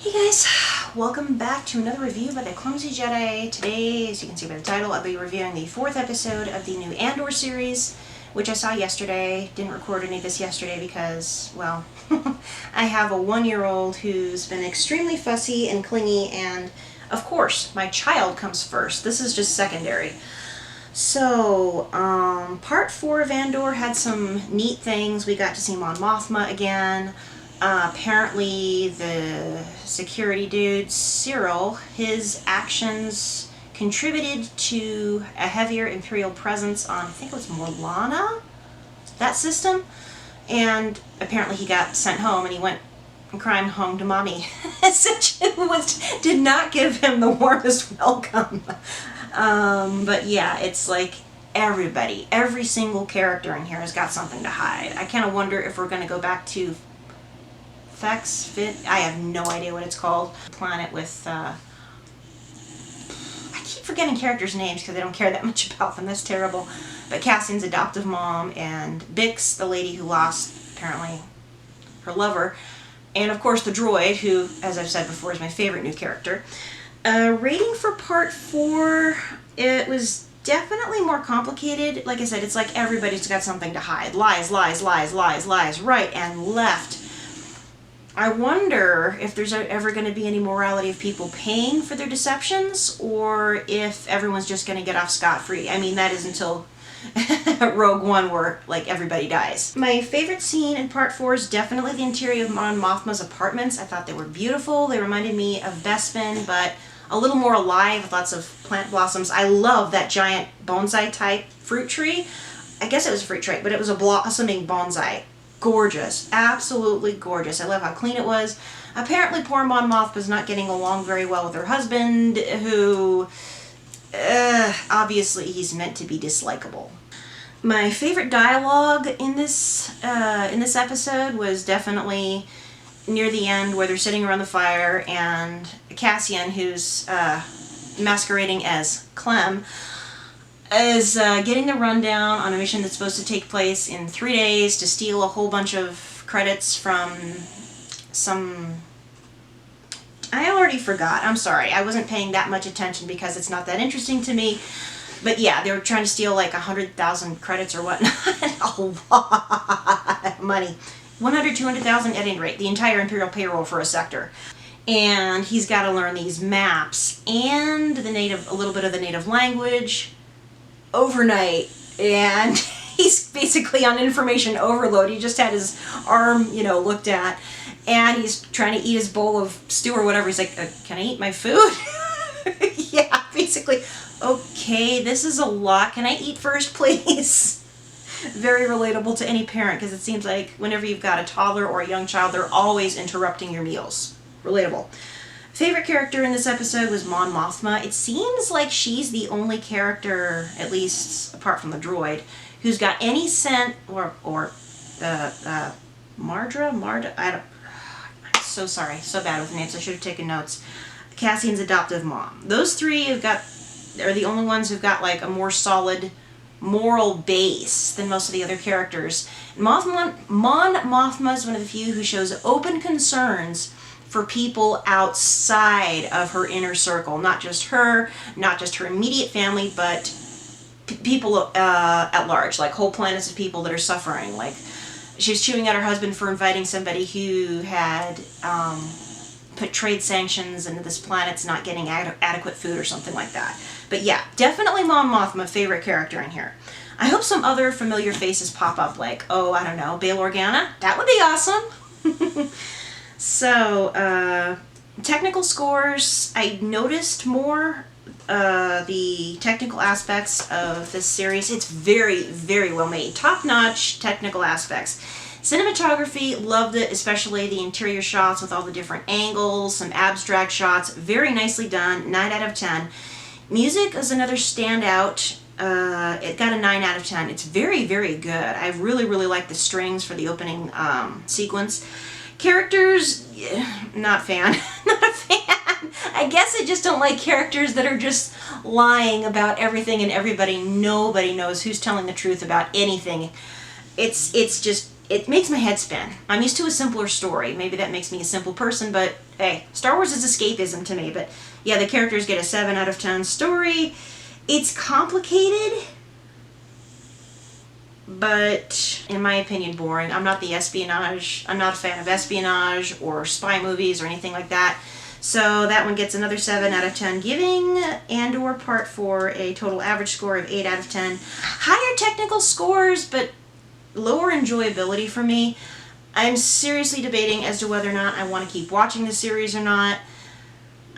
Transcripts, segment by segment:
Hey guys, welcome back to another review by the Clumsy Jedi. Today, as you can see by the title, I'll be reviewing the 4th episode of the new Andor series, which I saw yesterday. Didn't record any of this yesterday because, well, I have a 1-year-old who's been extremely fussy and clingy, and of course, my child comes first. This is just secondary. So, part 4 of Andor had some neat things. We got to see Mon Mothma again. Apparently the security dude, Cyril, his actions contributed to a heavier Imperial presence on, I think it was Morlana, that system, and apparently he got sent home and he went crying home to mommy. Did not give him the warmest welcome. But yeah, it's like every single character in here has got something to hide. I kind of wonder if we're going to go back to I have no idea what it's called. Planet with, I keep forgetting characters' names because I don't care that much about them. That's terrible. But Cassian's adoptive mom and Bix, the lady who lost, apparently, her lover. And of course the droid, who, as I've said before, is my favorite new character. Rating for part 4, it was definitely more complicated. Like I said, it's like everybody's got something to hide. Lies, lies, lies, lies, lies, right and left. I wonder if there's ever going to be any morality of people paying for their deceptions, or if everyone's just going to get off scot-free. I mean, that is until Rogue One, where, like, everybody dies. My favorite scene in part 4 is definitely the interior of Mon Mothma's apartments. I thought they were beautiful. They reminded me of Bespin, but a little more alive with lots of plant blossoms. I love that giant bonsai-type fruit tree. I guess it was a fruit tree, but it was a blossoming bonsai. Gorgeous. Absolutely gorgeous. I love how clean it was. Apparently poor Mon Mothma's not getting along very well with her husband, who, obviously he's meant to be dislikable. My favorite dialogue in this episode was definitely near the end, where they're sitting around the fire and Cassian, who's masquerading as Clem, is getting the rundown on a mission that's supposed to take place in 3 days to steal a whole bunch of credits from some... I already forgot. I'm sorry. I wasn't paying that much attention because it's not that interesting to me. But yeah, they were trying to steal like 100,000 credits or whatnot. A lot of money. 100, 200,000 at any rate. The entire Imperial payroll for a sector. And he's got to learn these maps and a little bit of the native language overnight, and he's basically on information overload. He just had his arm, looked at, and he's trying to eat his bowl of stew or whatever. He's like, can I eat my food? Yeah, basically, okay, this is a lot. Can I eat first, please? Very relatable to any parent, because it seems like whenever you've got a toddler or a young child, they're always interrupting your meals. Relatable. Favorite character in this episode was Mon Mothma. It seems like she's the only character, at least apart from the droid, who's got any sense, or Marda, I'm so sorry, so bad with names, I should have taken notes. Cassian's adoptive mom. Those three are the only ones who've got like a more solid moral base than most of the other characters. Mon Mothma is one of the few who shows open concerns for people outside of her inner circle. Not just her immediate family, but people at large, like whole planets of people that are suffering. Like, she was chewing at her husband for inviting somebody who had put trade sanctions into this planet's not getting adequate food or something like that. But yeah, definitely Mon Mothma, favorite character in here. I hope some other familiar faces pop up, like, oh, I don't know, Bail Organa? That would be awesome! So, technical scores, I noticed more the technical aspects of this series. It's very, very well made. Top-notch technical aspects. Cinematography, loved it, especially the interior shots with all the different angles, some abstract shots. Very nicely done, 9 out of 10. Music is another standout. It got a 9 out of 10. It's very, very good. I really, really like the strings for the opening sequence. Characters, not a fan. Not a fan. I guess I just don't like characters that are just lying about everything and everybody. Nobody knows who's telling the truth about anything. It's just it makes my head spin. I'm used to a simpler story. Maybe that makes me a simple person, but hey, Star Wars is escapism to me. But yeah, the characters get a 7 out of 10 story. It's complicated, but in my opinion, boring. I'm not a fan of espionage or spy movies or anything like that. So that one gets another 7 out of 10, giving Andor Part 4 a total average score of 8 out of 10. Higher technical scores, but lower enjoyability for me. I'm seriously debating as to whether or not I want to keep watching the series or not.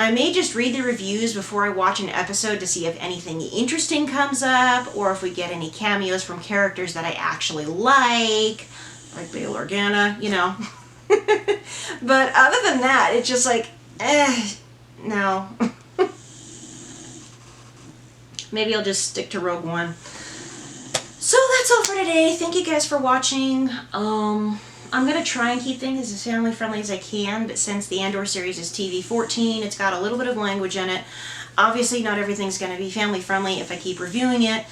I may just read the reviews before I watch an episode to see if anything interesting comes up, or if we get any cameos from characters that I actually like Bail Organa, you know. But other than that, it's just like, no. Maybe I'll just stick to Rogue One. So that's all for today. Thank you guys for watching. I'm going to try and keep things as family friendly as I can, but since the Andor series is TV-14, it's got a little bit of language in it. Obviously not everything's going to be family friendly if I keep reviewing it.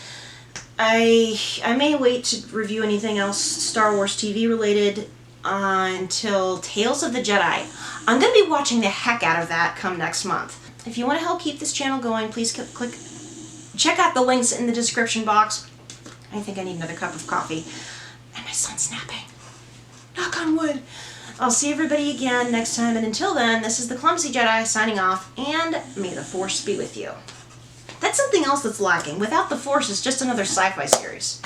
I may wait to review anything else Star Wars TV related until Tales of the Jedi. I'm going to be watching the heck out of that come next month. If you want to help keep this channel going, please check out the links in the description box. I think I need another cup of coffee. And my son's napping. Knock on wood. I'll see everybody again next time, and until then, this is the Clumsy Jedi signing off, and may the Force be with you. That's something else that's lacking. Without the Force, it's just another sci-fi series.